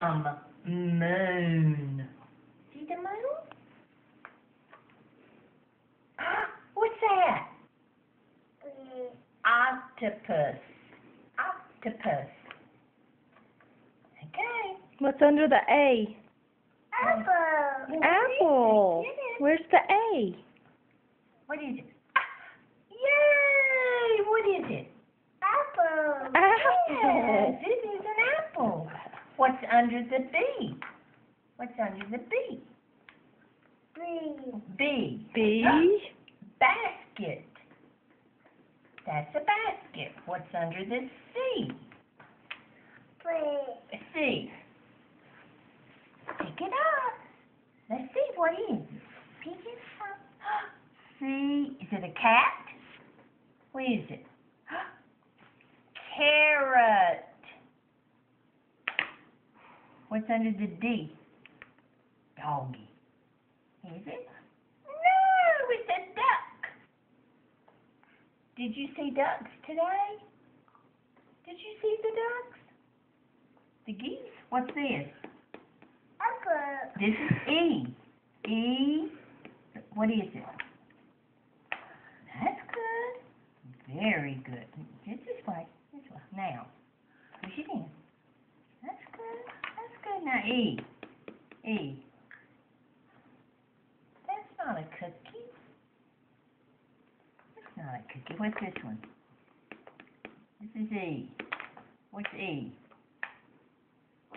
Moon. See the moon? What's that? Octopus. Octopus. Okay. What's under the A? Apple. Apple. Where's the A? What is it? Yay! What is it? Apple. Apple. Yes, it is an apple. What's under the B? What's under the B? B. B. Basket. That's a basket. What's under the C? C. Pick it up. Let's see what is it. Pick it up. C. Is it a cat? What is it? Carrot. What's under the D? Doggy. Is it? No, it's a duck. Did you see ducks today? Did you see the ducks? The geese? What's this? Apple. This is E. E. What is it? That's good. Very good. Just this way. This way. Now, push it in. That's good. That's good. Now E. E. That's not a cookie. That's not a cookie. What's this one? This is E. What's E?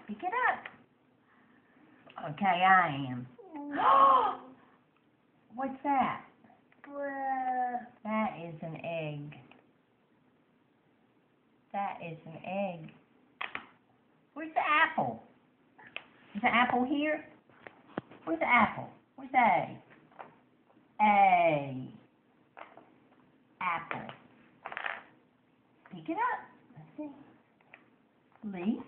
Pick it up. Okay, I am. What's that? That is an egg. That is an egg. Where's the apple? Is the apple here? Where's the apple? Where's A? A. Apple. Pick it up. Let's see. Leaf.